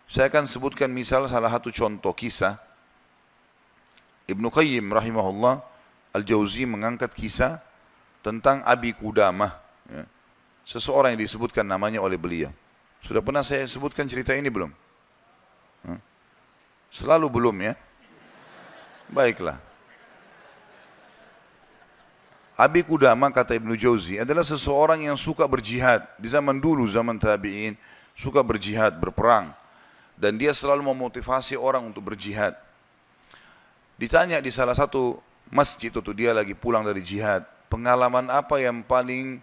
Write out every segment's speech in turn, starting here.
Saya akan sebutkan misal salah satu contoh kisah. Ibnu Qayyim rahimahullah Al-Jauzi mengangkat kisah tentang Abi Qudamah, ya. Seseorang yang disebutkan namanya oleh beliau. Sudah pernah saya sebutkan cerita ini belum? Selalu belum, ya. Baiklah. Abi Qudamah, kata Ibnu Jauzi, adalah seseorang yang suka berjihad. Di zaman dulu, zaman tabi'in, suka berjihad, berperang. Dan dia selalu memotivasi orang untuk berjihad. Ditanya di salah satu masjid itu, dia lagi pulang dari jihad, pengalaman apa yang paling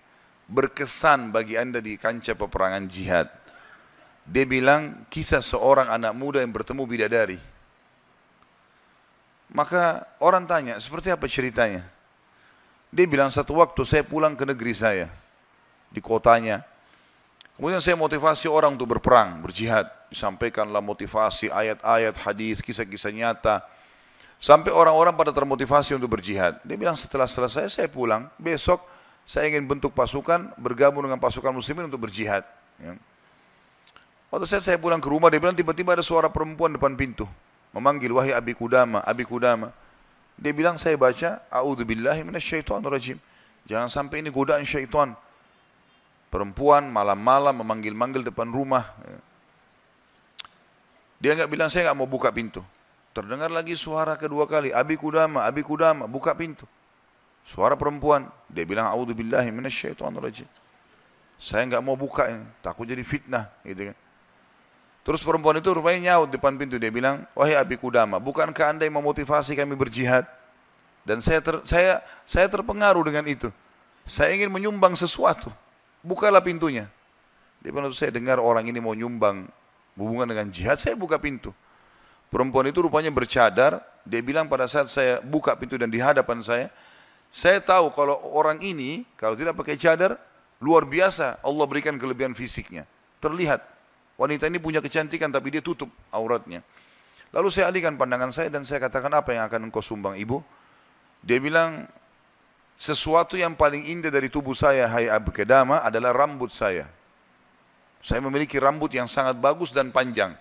berkesan bagi anda di kancah peperangan jihad? Dia bilang, kisah seorang anak muda yang bertemu bidadari. Maka orang tanya, seperti apa ceritanya? Dia bilang, satu waktu saya pulang ke negeri saya, di kotanya. Kemudian saya motivasi orang untuk berperang, berjihad. Disampaikanlah motivasi, ayat-ayat, hadis, kisah-kisah nyata. Sampai orang-orang pada termotivasi untuk berjihad. Dia bilang, setelah selesai saya pulang, besok saya ingin bentuk pasukan, bergabung dengan pasukan muslimin untuk berjihad. Ya. Waktu saya pulang ke rumah, dia bilang tiba-tiba ada suara perempuan depan pintu. Memanggil, wahai Abi Qudamah, Abi Qudamah. Dia bilang, saya baca, a'udzubillahi minasyaitonirrajim. Jangan sampai ini godaan syaitan. Perempuan malam-malam memanggil-manggil depan rumah. Dia enggak bilang, saya enggak mau buka pintu. Terdengar lagi suara kedua kali, Abi Qudamah, Abi Qudamah, buka pintu. Suara perempuan. Dia bilang, a'udzubillahi minasyaitonirrajim. Saya enggak mau buka ini, takut jadi fitnah, gitu kan. Terus perempuan itu rupanya nyaut depan pintu. Dia bilang, wahai Abi Qudamah, bukankah anda yang memotivasi kami berjihad? Dan saya terpengaruh dengan itu. Saya ingin menyumbang sesuatu. Bukalah pintunya. Dia bilang, saya dengar orang ini mau nyumbang hubungan dengan jihad, saya buka pintu. Perempuan itu rupanya bercadar. Dia bilang, pada saat saya buka pintu dan di hadapan saya tahu kalau orang ini, kalau tidak pakai cadar, luar biasa Allah berikan kelebihan fisiknya. Terlihat. Wanita ini punya kecantikan tapi dia tutup auratnya. Lalu saya alihkan pandangan saya dan saya katakan, apa yang akan engkau sumbang ibu? Dia bilang, sesuatu yang paling indah dari tubuh saya, hai Abi Qudamah, adalah rambut saya. Saya memiliki rambut yang sangat bagus dan panjang.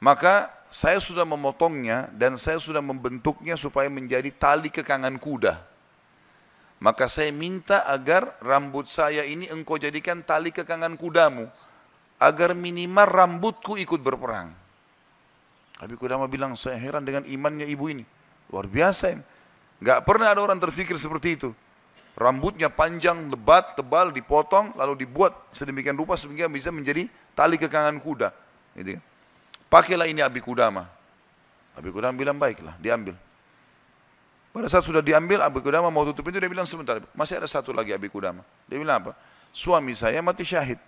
Maka saya sudah memotongnya dan saya sudah membentuknya supaya menjadi tali kekangan kuda. Maka saya minta agar rambut saya ini engkau jadikan tali kekangan kudamu, agar minimal rambutku ikut berperang. Abi Qudamah bilang, saya heran dengan imannya ibu ini. Luar biasa ini. Gak pernah ada orang terfikir seperti itu. Rambutnya panjang, lebat, tebal, dipotong, lalu dibuat sedemikian rupa sehingga bisa menjadi tali kekangan kuda. Gitu. Pakailah ini Abi Qudamah. Abi Qudamah bilang, baiklah, diambil. Pada saat sudah diambil, Abi Qudamah mau tutup pintu, dia bilang, sebentar, masih ada satu lagi Abi Qudamah. Dia bilang apa? Suami saya mati syahid.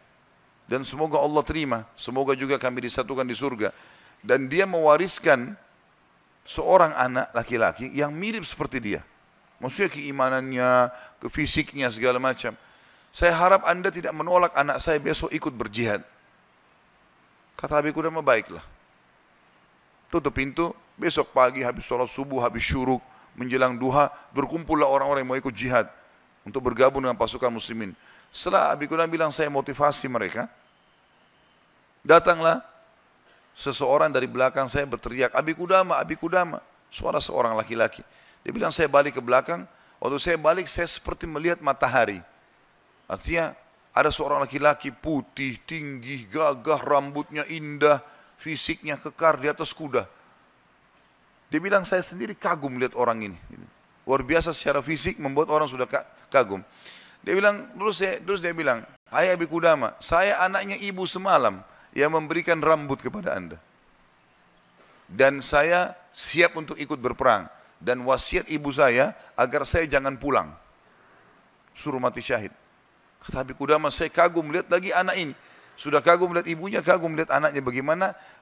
Dan semoga Allah terima, semoga juga kami disatukan di surga. Dan dia mewariskan seorang anak laki-laki yang mirip seperti dia. Maksudnya keimanannya, fisiknya, segala macam. Saya harap anda tidak menolak anak saya besok ikut berjihad. Kata Abi Qudamah, baiklah. Tutup pintu, besok pagi habis sholat subuh, habis syuruk, menjelang duha, berkumpullah orang-orang yang mau ikut jihad untuk bergabung dengan pasukan muslimin. Setelah Abi Qudamah bilang, saya motivasi mereka, datanglah seseorang dari belakang saya berteriak, Abi Qudamah, Abi Qudamah. Suara seorang laki-laki. Dia bilang, saya balik ke belakang. Waktu saya balik, saya seperti melihat matahari. Artinya, ada seorang laki-laki putih, tinggi, gagah, rambutnya indah, fisiknya kekar di atas kuda. Dia bilang, saya sendiri kagum lihat orang ini. Luar biasa secara fisik, membuat orang sudah kagum. Dia bilang, terus dia bilang, hai Abi Qudamah, saya anaknya ibu semalam yang memberikan rambut kepada anda. Dan saya siap untuk ikut berperang. Dan wasiat ibu saya agar saya jangan pulang. Suruh mati syahid. Kata Abi Qudamah, saya kagum lihat lagi anak ini. Sudah kagum lihat ibunya, kagum lihat anaknya.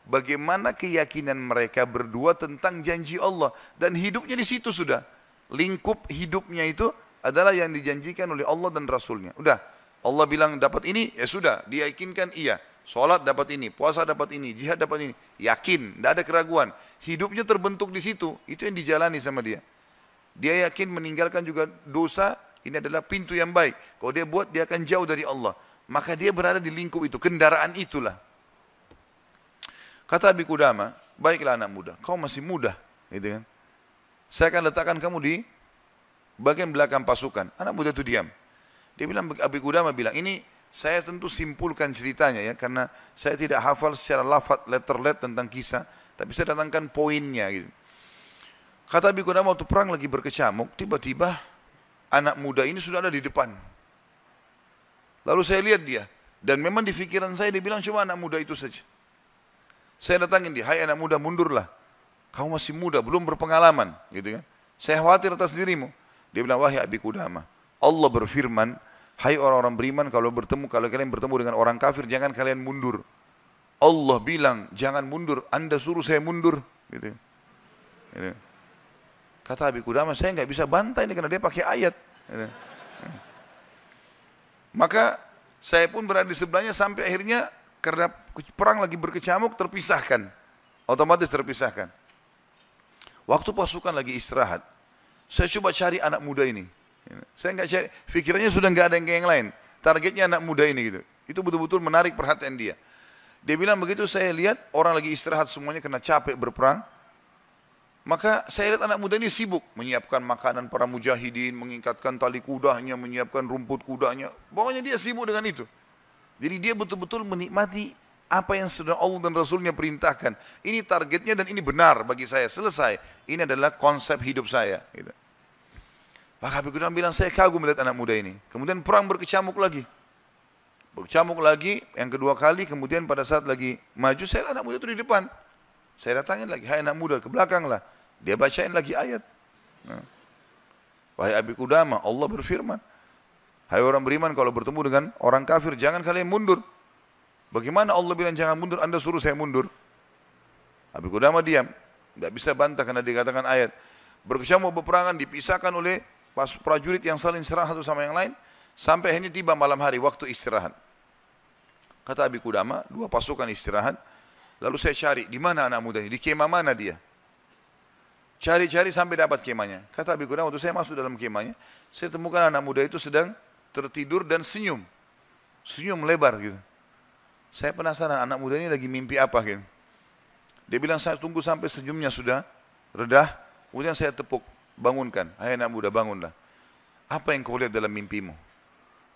Bagaimana keyakinan mereka berdua tentang janji Allah. Dan hidupnya di situ sudah. Lingkup hidupnya itu adalah yang dijanjikan oleh Allah dan Rasulnya. Udah, Allah bilang dapat ini, ya sudah, diyakinkan iya. Sholat dapat ini, puasa dapat ini, jihad dapat ini. Yakin, tidak ada keraguan. Hidupnya terbentuk di situ, itu yang dijalani sama dia. Dia yakin meninggalkan juga dosa, ini adalah pintu yang baik. Kalau dia buat, dia akan jauh dari Allah. Maka dia berada di lingkup itu, kendaraan itulah. Kata Abi Qudamah, baiklah anak muda, kau masih muda, gitu kan. Saya akan letakkan kamu di bagian belakang pasukan. Anak muda itu diam. Dia bilang, Abi Qudamah bilang, ini saya tentu simpulkan ceritanya ya, karena saya tidak hafal secara lafaz letter tentang kisah, tapi saya datangkan poinnya gitu. Kata Abi Qudamah waktu perang lagi berkecamuk, tiba-tiba anak muda ini sudah ada di depan. Lalu saya lihat dia, dan memang di pikiran saya dia bilang cuma anak muda itu saja. Saya datangin dia, hai anak muda mundurlah. Kamu masih muda, belum berpengalaman, gitu kan. Saya khawatir atas dirimu. Dia bilang, wahai Abi Qudamah, Allah berfirman, hai orang-orang beriman, kalau kalian bertemu dengan orang kafir, jangan kalian mundur. Allah bilang, jangan mundur, Anda suruh saya mundur. Gitu. Gitu. Kata Abi Qudamah, saya nggak bisa bantai ini karena dia pakai ayat. Gitu. Maka saya pun berada di sebelahnya sampai akhirnya karena perang lagi berkecamuk terpisahkan. Otomatis terpisahkan. Waktu pasukan lagi istirahat, saya coba cari anak muda ini. Saya nggak cari, pikirannya sudah nggak ada yang lain. Targetnya anak muda ini gitu. Itu betul-betul menarik perhatian dia. Dia bilang begitu saya lihat orang lagi istirahat semuanya karena capek berperang. Maka saya lihat anak muda ini sibuk menyiapkan makanan para mujahidin, mengikatkan tali kudanya, menyiapkan rumput kudanya. Pokoknya dia sibuk dengan itu. Jadi dia betul-betul menikmati apa yang sudah Allah dan Rasulnya perintahkan. Ini targetnya dan ini benar bagi saya. Selesai. Ini adalah konsep hidup saya. Gitu. Maka Abi Qudamah bilang, saya kagum melihat anak muda ini. Kemudian perang berkecamuk lagi. Berkecamuk lagi, yang kedua kali, kemudian pada saat lagi maju, saya lihat anak muda itu di depan. Saya datangin lagi, hai anak muda, ke belakang lah. Dia bacain lagi ayat. Nah. Wahai Abi Qudamah, Allah berfirman, hai orang beriman kalau bertemu dengan orang kafir, jangan kalian mundur. Bagaimana Allah bilang jangan mundur, Anda suruh saya mundur? Abi Qudamah diam, tidak bisa bantah karena dikatakan ayat. Berkecamuk peperangan dipisahkan oleh prajurit yang saling serang satu sama yang lain, sampai akhirnya tiba malam hari waktu istirahat. Kata Abi Qudamah, dua pasukan istirahat, lalu saya cari, di mana anak muda ini, di kemah mana dia? Cari-cari sampai dapat kemahnya. Kata Abi Qudamah, waktu saya masuk dalam kemahnya, saya temukan anak muda itu sedang tertidur dan senyum. Senyum lebar gitu. Saya penasaran anak muda ini lagi mimpi apa gitu. Dia bilang saya tunggu sampai senyumnya sudah redah, kemudian saya tepuk, bangunkan. Hai anak muda bangunlah. Apa yang kau lihat dalam mimpimu?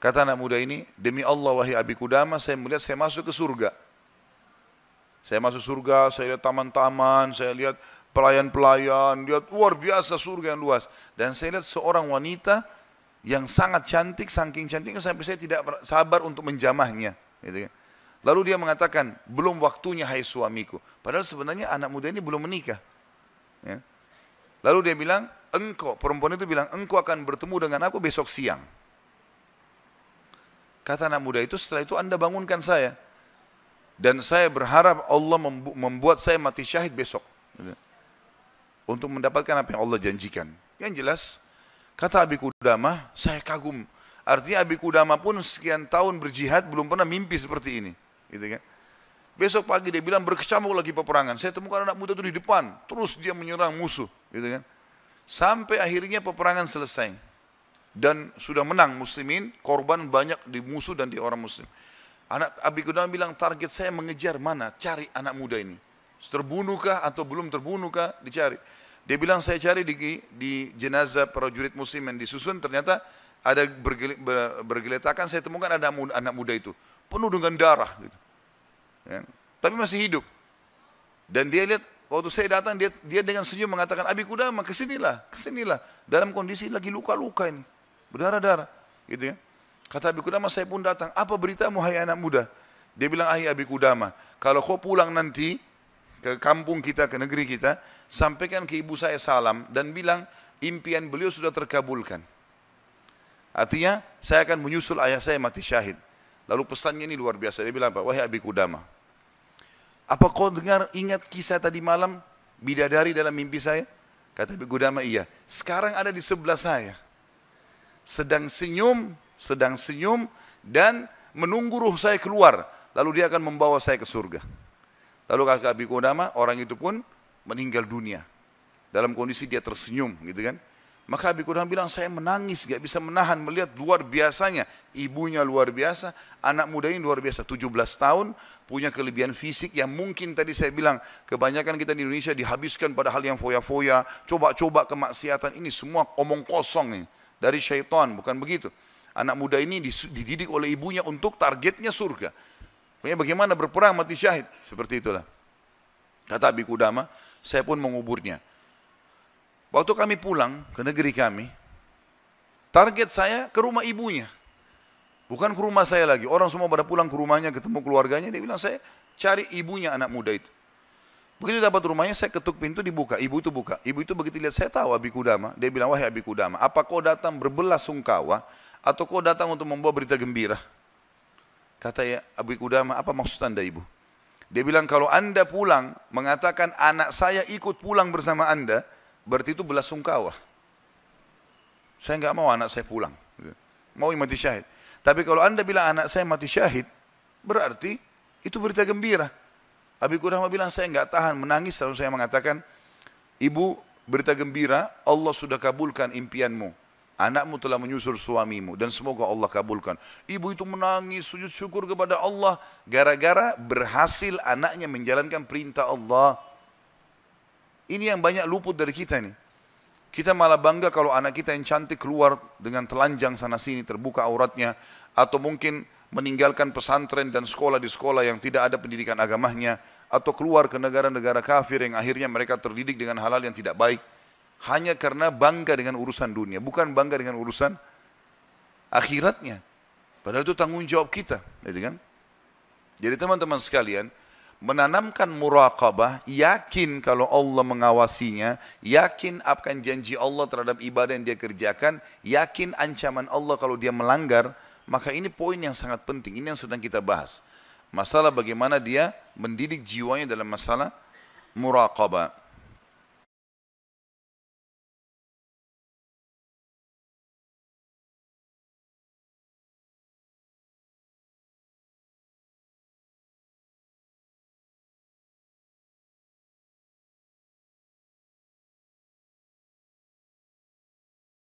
Kata anak muda ini, demi Allah wahai Abi Qudamah, saya melihat saya masuk ke surga. Saya masuk surga, saya lihat taman-taman, saya lihat pelayan-pelayan, lihat luar biasa surga yang luas. Dan saya lihat seorang wanita yang sangat cantik, saking cantiknya sampai saya tidak sabar untuk menjamahnya. Gitu kan. Lalu dia mengatakan, belum waktunya hai suamiku. Padahal sebenarnya anak muda ini belum menikah. Ya. Lalu dia bilang, engkau, perempuan itu bilang, engkau akan bertemu dengan aku besok siang. Kata anak muda itu, setelah itu Anda bangunkan saya. Dan saya berharap Allah membuat saya mati syahid besok. Gitu. Untuk mendapatkan apa yang Allah janjikan. Yang jelas, kata Abi Qudamah, saya kagum. Artinya Abi Qudamah pun sekian tahun berjihad belum pernah mimpi seperti ini. Gitu kan? Besok pagi dia bilang berkecamuk lagi peperangan. Saya temukan anak muda itu di depan. Terus dia menyerang musuh. Gitu kan? Sampai akhirnya peperangan selesai. Dan sudah menang muslimin, korban banyak di musuh dan di orang muslim. Anak Abi Qudamah bilang target saya mengejar mana? Cari anak muda ini. Terbunuhkah atau belum terbunuhkah? Dicari. Dia bilang saya cari di jenazah prajurit muslim yang disusun, ternyata ada bergeletakan, saya temukan ada anak muda itu. Penuh dengan darah. Gitu. Ya. Tapi masih hidup. Dan dia lihat, waktu saya datang, dia dengan senyum mengatakan, Abi Qudamah kesinilah, kesinilah. Dalam kondisi lagi luka-luka ini. Berdarah-darah. Gitu ya. Kata Abi Qudamah, saya pun datang. Apa beritamu hai anak muda? Dia bilang, hai Abi Qudamah, kalau kau pulang nanti, ke kampung kita, ke negeri kita, sampaikan ke ibu saya salam dan bilang impian beliau sudah terkabulkan. Artinya saya akan menyusul ayah saya mati syahid. Lalu pesannya ini luar biasa. Dia bilang apa? Wahai Abi Qudamah, apa kau ingat kisah tadi malam bidadari dalam mimpi saya? Kata Abi Qudamah, iya. Sekarang ada di sebelah saya. Sedang senyum dan menunggu ruh saya keluar. Lalu dia akan membawa saya ke surga. Lalu kata Abi Qudamah, orang itu pun meninggal dunia. Dalam kondisi dia tersenyum gitu kan. Maka Abi Qudamah bilang, saya menangis, gak bisa menahan melihat luar biasanya. Ibunya luar biasa, anak muda ini luar biasa. 17 tahun, punya kelebihan fisik yang mungkin tadi saya bilang, kebanyakan kita di Indonesia dihabiskan pada hal yang foya-foya, coba-coba kemaksiatan. Ini semua omong kosong nih, dari syaitan, bukan begitu. Anak muda ini dididik oleh ibunya untuk targetnya surga. Pokoknya bagaimana berperang mati syahid, seperti itulah. Kata Abi Qudamah, saya pun menguburnya. Waktu kami pulang ke negeri kami, target saya ke rumah ibunya. Bukan ke rumah saya lagi. Orang semua pada pulang ke rumahnya, ketemu keluarganya. Dia bilang, saya cari ibunya anak muda itu. Begitu dapat rumahnya, saya ketuk pintu, dibuka. Ibu itu buka. Ibu itu begitu lihat, saya tahu Abi Qudamah. Dia bilang, wahai Abi Qudamah, apa kau datang berbelasungkawa atau kau datang untuk membawa berita gembira? Kata ya Abi Qudamah, apa maksud anda ibu? Dia bilang, kalau anda pulang mengatakan anak saya ikut pulang bersama anda, berarti itu belasungkawa. Saya enggak mau anak saya pulang. Mau mati syahid. Tapi kalau anda bilang anak saya mati syahid, berarti itu berita gembira. Abi Qudamah bilang, saya enggak tahan menangis. Lalu saya mengatakan, ibu, berita gembira, Allah sudah kabulkan impianmu. Anakmu telah menyusul suamimu dan semoga Allah kabulkan. Ibu itu menangis, sujud syukur kepada Allah. Gara-gara berhasil anaknya menjalankan perintah Allah. Ini yang banyak luput dari kita nih. Kita malah bangga kalau anak kita yang cantik keluar dengan telanjang sana sini, terbuka auratnya. Atau mungkin meninggalkan pesantren dan sekolah di sekolah yang tidak ada pendidikan agamanya. Atau keluar ke negara-negara kafir yang akhirnya mereka terdidik dengan hal-hal yang tidak baik. Hanya karena bangga dengan urusan dunia. Bukan bangga dengan urusan akhiratnya. Padahal itu tanggung jawab kita. Jadi teman-teman sekalian, menanamkan muraqabah, yakin kalau Allah mengawasinya, yakin akan janji Allah terhadap ibadah yang dia kerjakan, yakin ancaman Allah kalau dia melanggar, maka ini poin yang sangat penting, ini yang sedang kita bahas. Masalah bagaimana dia mendidik jiwanya dalam masalah muraqabah.